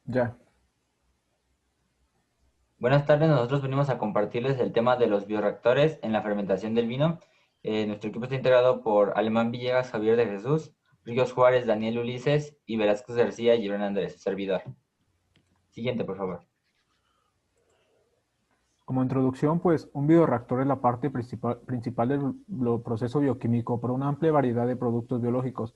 Ya. Buenas tardes, nosotros venimos a compartirles el tema de los bioreactores en la fermentación del vino. Nuestro equipo está integrado por Alemán Villegas, Javier de Jesús, Ríos Juárez, Daniel Ulises y Velázquez García y Iván Andrés, su servidor. Siguiente, por favor. Como introducción, pues un bioreactor es la parte principal del proceso bioquímico para una amplia variedad de productos biológicos,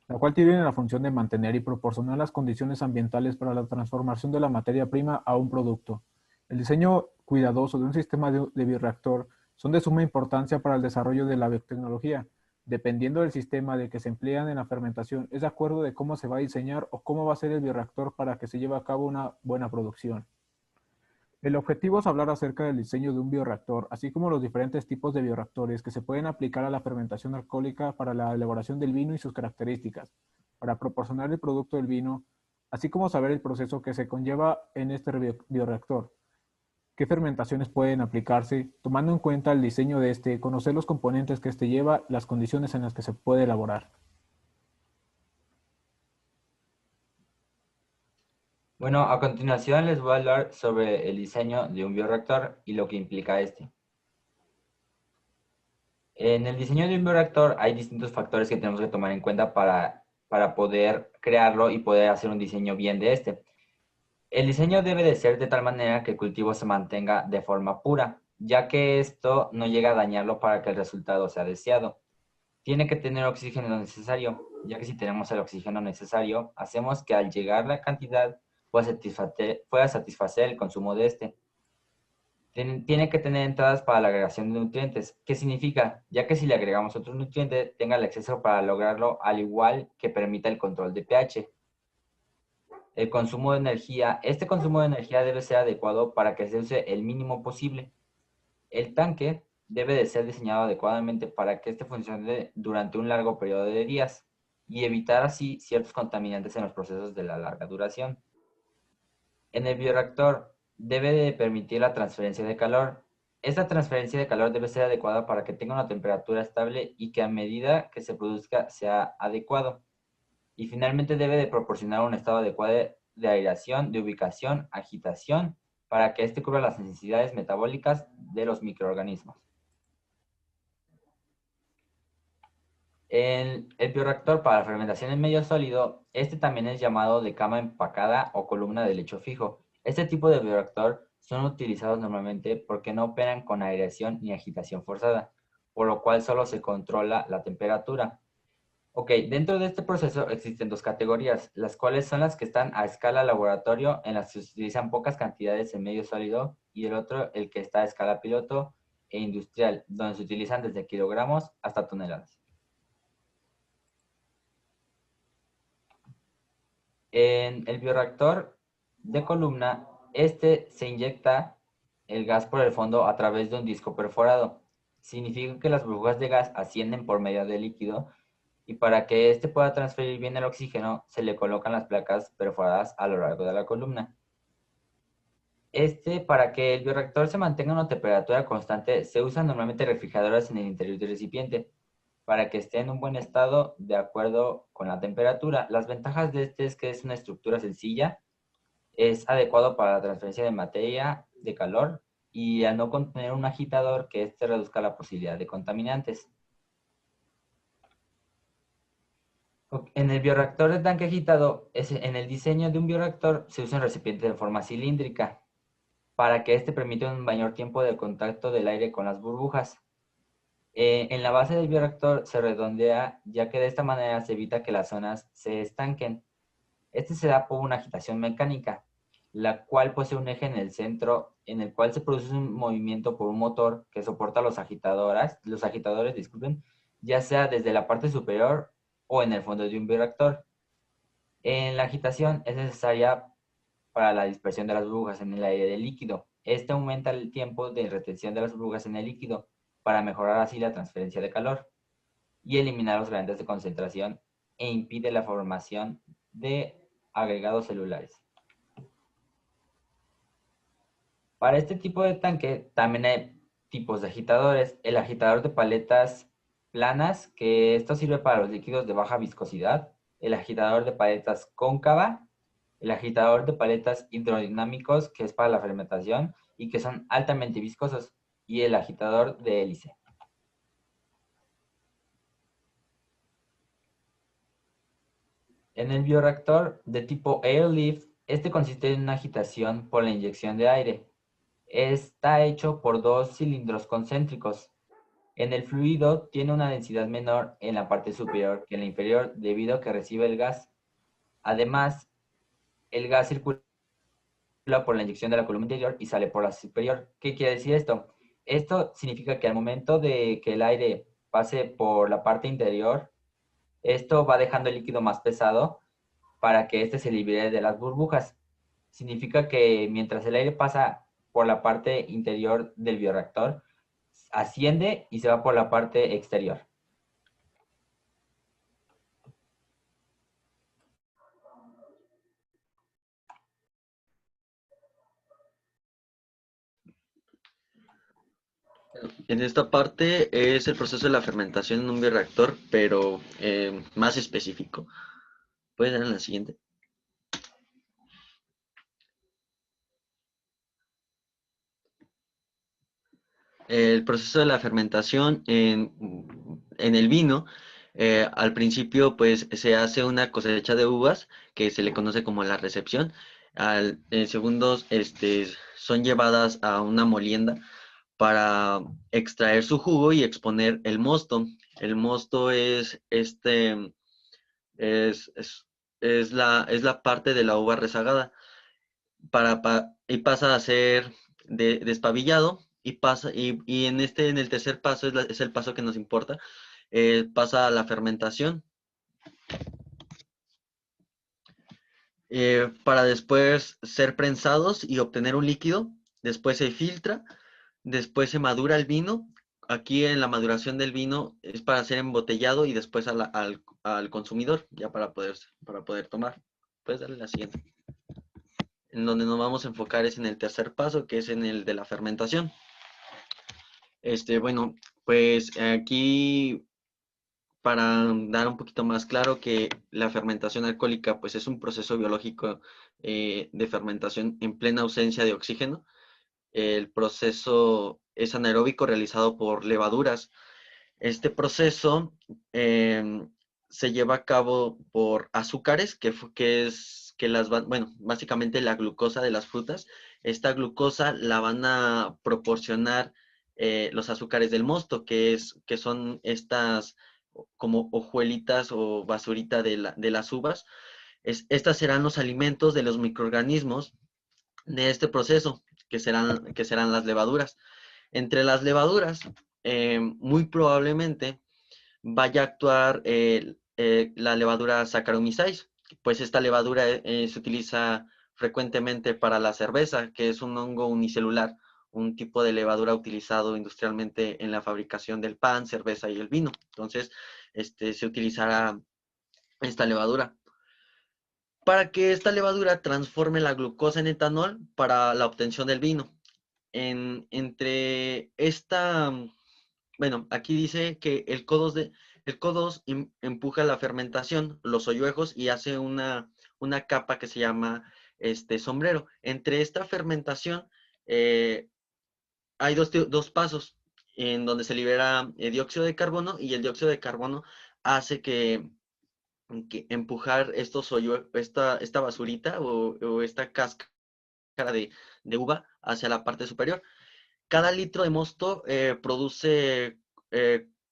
la cual tiene la función de mantener y proporcionar las condiciones ambientales para la transformación de la materia prima a un producto. El diseño cuidadoso de un sistema de bioreactor son de suma importancia para el desarrollo de la biotecnología. Dependiendo del sistema de que se emplean en la fermentación, es de acuerdo de cómo se va a diseñar o cómo va a ser el bioreactor para que se lleve a cabo una buena producción. El objetivo es hablar acerca del diseño de un bioreactor, así como los diferentes tipos de bioreactores que se pueden aplicar a la fermentación alcohólica para la elaboración del vino y sus características, para proporcionar el producto del vino, así como saber el proceso que se conlleva en este bioreactor, qué fermentaciones pueden aplicarse, tomando en cuenta el diseño de este, conocer los componentes que este lleva, las condiciones en las que se puede elaborar. Bueno, a continuación les voy a hablar sobre el diseño de un bioreactor y lo que implica este. En el diseño de un bioreactor hay distintos factores que tenemos que tomar en cuenta para poder crearlo y poder hacer un diseño bien de este. El diseño debe de ser de tal manera que el cultivo se mantenga de forma pura, ya que esto no llega a dañarlo para que el resultado sea deseado. Tiene que tener oxígeno necesario, ya que si tenemos el oxígeno necesario, hacemos que al llegar la cantidad pueda satisfacer el consumo de este. Tiene que tener entradas para la agregación de nutrientes. ¿Qué significa? Ya que si le agregamos otro nutriente, tenga el exceso para lograrlo, al igual que permita el control de pH. El consumo de energía. Este consumo de energía debe ser adecuado para que se use el mínimo posible. El tanque debe de ser diseñado adecuadamente para que este funcione durante un largo periodo de días y evitar así ciertos contaminantes en los procesos de la larga duración. En el bioreactor debe de permitir la transferencia de calor. Esta transferencia de calor debe ser adecuada para que tenga una temperatura estable y que a medida que se produzca sea adecuado. Y finalmente debe de proporcionar un estado adecuado de aireación, de ubicación, agitación, para que éste cubra las necesidades metabólicas de los microorganismos. El bioreactor para la fermentación en medio sólido, este también es llamado de cama empacada o columna de lecho fijo. Este tipo de bioreactor son utilizados normalmente porque no operan con aireación ni agitación forzada, por lo cual solo se controla la temperatura. Ok, dentro de este proceso existen dos categorías, las cuales son las que están a escala laboratorio, en las que se utilizan pocas cantidades en medio sólido, y el otro, el que está a escala piloto e industrial, donde se utilizan desde kilogramos hasta toneladas. En el bioreactor de columna, este se inyecta el gas por el fondo a través de un disco perforado. Significa que las burbujas de gas ascienden por medio del líquido y para que éste pueda transferir bien el oxígeno, se le colocan las placas perforadas a lo largo de la columna. Para que el bioreactor se mantenga a una temperatura constante, se usan normalmente refrigeradores en el interior del recipiente para que esté en un buen estado de acuerdo con la temperatura. Las ventajas de este es que es una estructura sencilla, es adecuado para la transferencia de materia, de calor, y al no contener un agitador que éste reduzca la posibilidad de contaminantes. En el bioreactor de tanque agitado, en el diseño de un bioreactor se usa un recipiente de forma cilíndrica para que éste permita un mayor tiempo de contacto del aire con las burbujas. En la base del bioreactor se redondea, ya que de esta manera se evita que las zonas se estanquen. Este se da por una agitación mecánica, la cual posee un eje en el centro en el cual se produce un movimiento por un motor que soporta los agitadores, disculpen, ya sea desde la parte superior o en el fondo de un bioreactor. En la agitación es necesaria para la dispersión de las burbujas en el aire del líquido. Este aumenta el tiempo de retención de las burbujas en el líquido para mejorar así la transferencia de calor y eliminar los gradientes de concentración e impide la formación de agregados celulares. Para este tipo de tanque también hay tipos de agitadores. El agitador de paletas planas, que esto sirve para los líquidos de baja viscosidad. El agitador de paletas cóncava, el agitador de paletas hidrodinámicos, que es para la fermentación y que son altamente viscosos, y el agitador de hélice. En el bioreactor de tipo airlift, este consiste en una agitación por la inyección de aire. Está hecho por dos cilindros concéntricos. En el fluido tiene una densidad menor en la parte superior que en la inferior debido a que recibe el gas. Además, el gas circula por la inyección de la columna interior y sale por la superior. ¿Qué quiere decir esto? Esto significa que al momento de que el aire pase por la parte interior, esto va dejando el líquido más pesado para que éste se libere de las burbujas. Significa que mientras el aire pasa por la parte interior del bioreactor, asciende y se va por la parte exterior. En esta parte es el proceso de la fermentación en un bioreactor, pero más específico. ¿Puedes dar en la siguiente? El proceso de la fermentación en el vino, al principio pues se hace una cosecha de uvas que se le conoce como la recepción. En segundos son llevadas a una molienda para extraer su jugo y exponer el mosto. El mosto es la parte de la uva rezagada y pasa a ser despabillado y en el tercer paso es el paso que nos importa, pasa a la fermentación para después ser prensados y obtener un líquido. Después se filtra, después se madura el vino. Aquí en la maduración del vino es para ser embotellado y después al consumidor, ya para poder tomar. Puedes darle la siguiente. En donde nos vamos a enfocar es en el tercer paso, que es en el de la fermentación. Bueno, pues aquí para dar un poquito más claro que la fermentación alcohólica pues es un proceso biológico de fermentación en plena ausencia de oxígeno. El proceso es anaeróbico realizado por levaduras. Este proceso se lleva a cabo por azúcares, bueno, básicamente la glucosa de las frutas. Esta glucosa la van a proporcionar los azúcares del mosto, que son estas como hojuelitas o basurita de las uvas. Estas serán los alimentos de los microorganismos de este proceso, que serán las levaduras. Entre las levaduras, muy probablemente vaya a actuar la levadura Saccharomyces, pues esta levadura se utiliza frecuentemente para la cerveza, que es un hongo unicelular, un tipo de levadura utilizado industrialmente en la fabricación del pan, cerveza y el vino. Entonces, se utilizará esta levadura para que esta levadura transforme la glucosa en etanol para la obtención del vino. Entre esta, bueno, aquí dice que el CO2 empuja la fermentación, los hoyuejos y hace una capa que se llama sombrero. Entre esta fermentación hay dos pasos en donde se libera dióxido de carbono y el dióxido de carbono hace que empujar esta basurita o esta cáscara de uva hacia la parte superior. Cada litro de mosto produce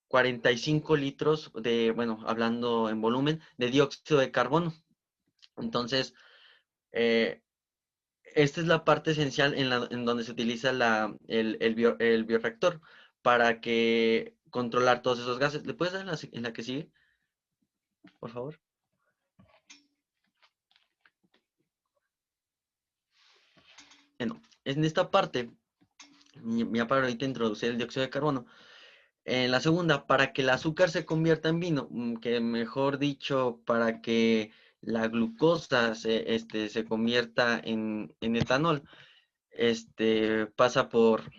45 litros bueno, hablando en volumen, de dióxido de carbono. Entonces, esta es la parte esencial en donde se utiliza el bioreactor para controlar todos esos gases. ¿Le puedes dar en la que sigue, por favor? Bueno, en esta parte, ya para ahorita introducir el dióxido de carbono. En la segunda, para que el azúcar se convierta en vino, que mejor dicho, para que la glucosa se convierta en etanol, pasa por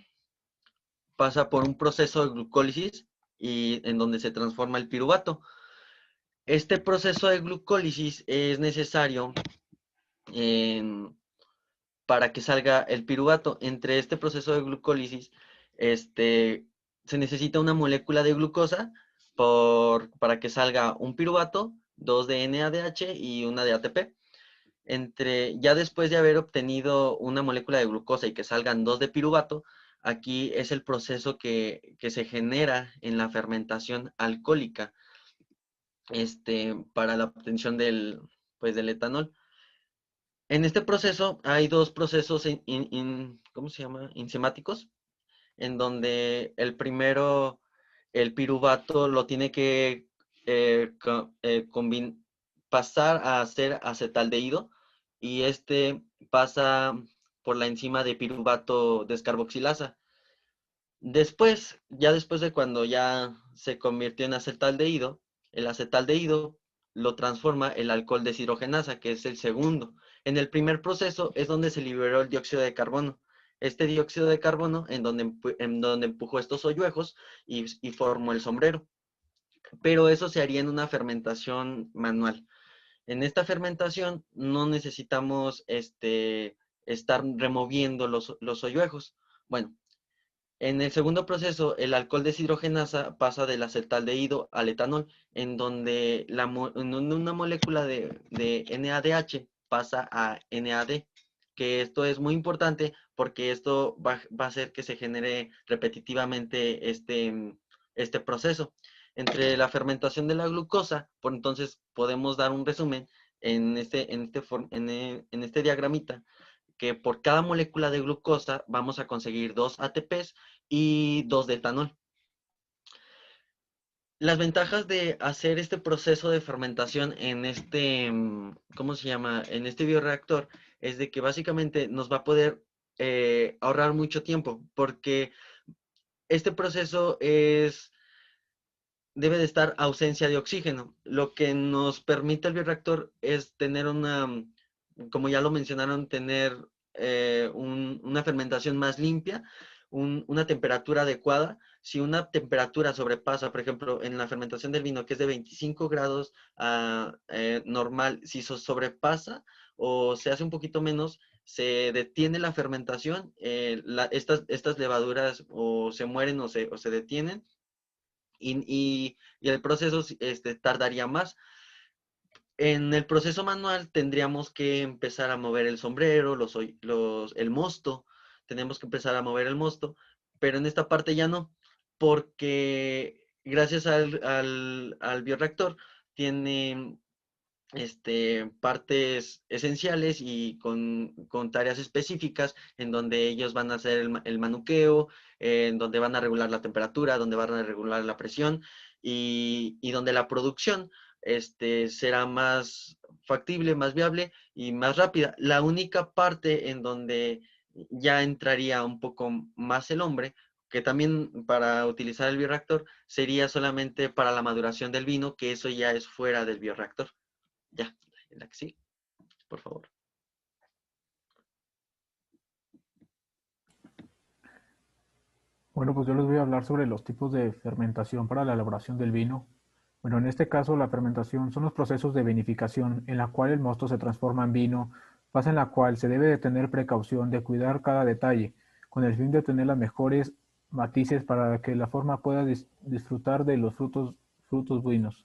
un proceso de glucólisis y en donde se transforma el piruvato. Este proceso de glucólisis es necesario para que salga el piruvato. Entre este proceso de glucólisis, se necesita una molécula de glucosa para que salga un piruvato, 2 de NADH y una de ATP. Ya después de haber obtenido una molécula de glucosa y que salgan 2 de piruvato, aquí es el proceso que se genera en la fermentación alcohólica, para la obtención del etanol. En este proceso hay dos procesos ¿cómo se llama? Enzimáticos, en donde el primero, el piruvato lo tiene que pasar a ser acetaldehído, y pasa por la enzima de piruvato descarboxilasa. Ya después de cuando ya se convirtió en acetaldehído, el acetaldehído lo transforma el alcohol deshidrogenasa, que es el segundo. En el primer proceso es donde se liberó el dióxido de carbono. Este dióxido de carbono en donde empujó estos hoyuejos y formó el sombrero. Pero eso se haría en una fermentación manual. En esta fermentación no necesitamos estar removiendo los hoyuejos. Bueno, en el segundo proceso, el alcohol deshidrogenasa pasa del acetaldehído al etanol, en donde una molécula de NADH pasa a NAD, que esto es muy importante porque esto va a hacer que se genere repetitivamente este proceso. Entre la fermentación de la glucosa, por entonces podemos dar un resumen en este diagramita, que por cada molécula de glucosa vamos a conseguir 2 ATPs y 2 de etanol. Las ventajas de hacer este proceso de fermentación en ¿cómo se llama? En este bioreactor, es de que básicamente nos va a poder ahorrar mucho tiempo, porque este proceso debe de estar ausencia de oxígeno. Lo que nos permite el bioreactor es tener como ya lo mencionaron, tener una fermentación más limpia, una temperatura adecuada. Si una temperatura sobrepasa, por ejemplo, en la fermentación del vino, que es de 25 grados normal, si sobrepasa o se hace un poquito menos, se detiene la fermentación, estas levaduras o se mueren o se detienen, y el proceso tardaría más. En el proceso manual tendríamos que empezar a mover el sombrero, el mosto, tenemos que empezar a mover el mosto, pero en esta parte ya no, porque gracias al bioreactor tiene partes esenciales y con tareas específicas, en donde ellos van a hacer el manuqueo, en donde van a regular la temperatura, donde van a regular la presión, y donde la producción será más factible, más viable y más rápida. La única parte en donde ya entraría un poco más el hombre, que también para utilizar el bioreactor, sería solamente para la maduración del vino, que eso ya es fuera del bioreactor. Ya, la que sí, por favor. Bueno, pues yo les voy a hablar sobre los tipos de fermentación para la elaboración del vino. Bueno, en este caso la fermentación son los procesos de vinificación en la cual el mosto se transforma en vino, fase en la cual se debe de tener precaución de cuidar cada detalle, con el fin de obtener las mejores matices para que la forma pueda disfrutar de los frutos buenos.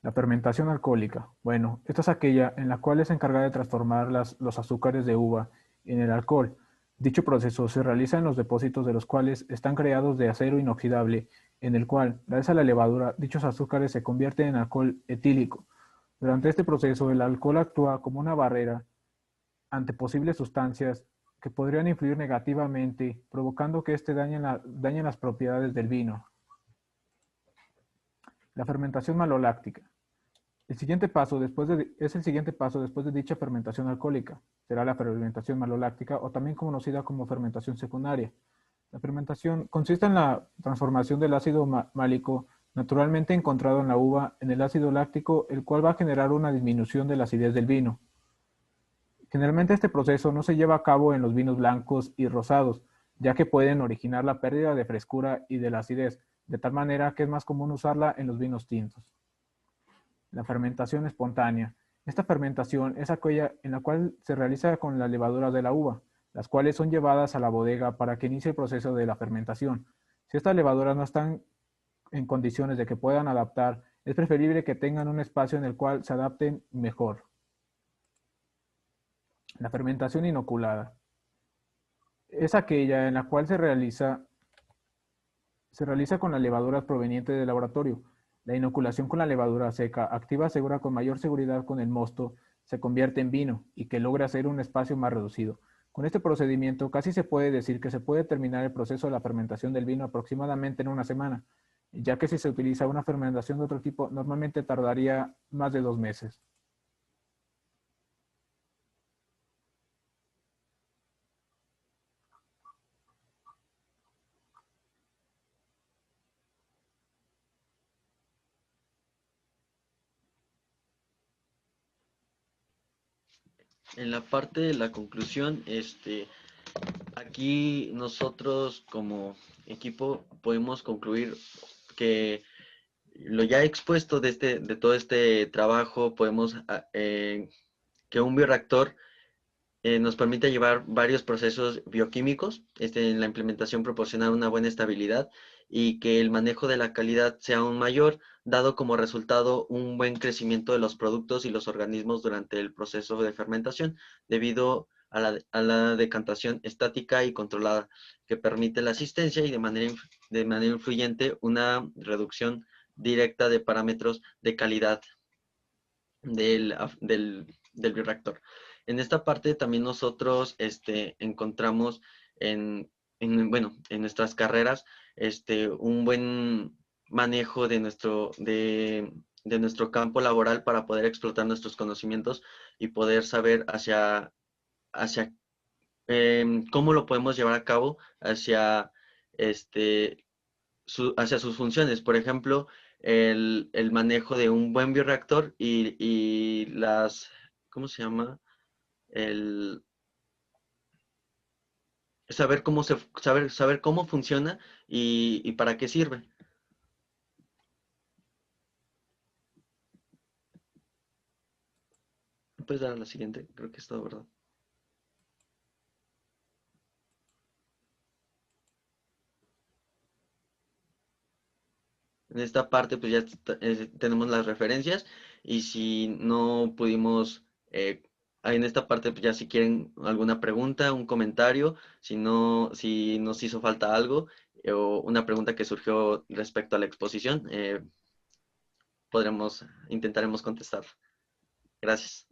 La fermentación alcohólica. Bueno, esta es aquella en la cual es encargada de transformar los azúcares de uva en el alcohol. Dicho proceso se realiza en los depósitos de los cuales están creados de acero inoxidable, en el cual, gracias a la levadura, dichos azúcares se convierten en alcohol etílico. Durante este proceso, el alcohol actúa como una barrera ante posibles sustancias que podrían influir negativamente, provocando que éste dañe las propiedades del vino. La fermentación maloláctica. Es el siguiente paso después de dicha fermentación alcohólica. Será la fermentación maloláctica, o también conocida como fermentación secundaria. La fermentación consiste en la transformación del ácido málico naturalmente encontrado en la uva en el ácido láctico, el cual va a generar una disminución de la acidez del vino. Generalmente este proceso no se lleva a cabo en los vinos blancos y rosados, ya que pueden originar la pérdida de frescura y de la acidez, de tal manera que es más común usarla en los vinos tintos. La fermentación espontánea. Esta fermentación es aquella en la cual se realiza con las levaduras de la uva, las cuales son llevadas a la bodega para que inicie el proceso de la fermentación. Si estas levaduras no están en condiciones de que puedan adaptar, es preferible que tengan un espacio en el cual se adapten mejor. La fermentación inoculada es aquella en la cual se realiza con las levaduras provenientes del laboratorio. La inoculación con la levadura seca, activa segura con mayor seguridad con el mosto, se convierte en vino y que logra hacer un espacio más reducido. Con este procedimiento casi se puede decir que se puede terminar el proceso de la fermentación del vino aproximadamente en una semana, ya que si se utiliza una fermentación de otro tipo, normalmente tardaría más de 2 meses. En la parte de la conclusión, aquí nosotros como equipo podemos concluir que lo ya expuesto de todo este trabajo, podemos que un bioreactor nos permite llevar varios procesos bioquímicos, en la implementación proporcionar una buena estabilidad y que el manejo de la calidad sea aún mayor, dado como resultado un buen crecimiento de los productos y los organismos durante el proceso de fermentación, debido a la decantación estática y controlada, que permite la asistencia y de manera influyente una reducción directa de parámetros de calidad del bioreactor. En esta parte también nosotros encontramos bueno, en nuestras carreras un buen manejo de nuestro campo laboral para poder explotar nuestros conocimientos y poder saber hacia cómo lo podemos llevar a cabo este, hacia sus funciones. Por ejemplo, el manejo de un buen bioreactor y ¿cómo se llama? El saber cómo funciona y para qué sirve. Puedes dar a la siguiente, creo que es todo, ¿verdad? En esta parte pues ya tenemos las referencias y si no pudimos, en esta parte pues ya si quieren alguna pregunta, un comentario, si nos hizo falta algo o una pregunta que surgió respecto a la exposición, intentaremos contestar. Gracias.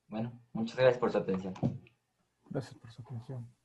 Bueno, muchas gracias por su atención. Gracias por su atención.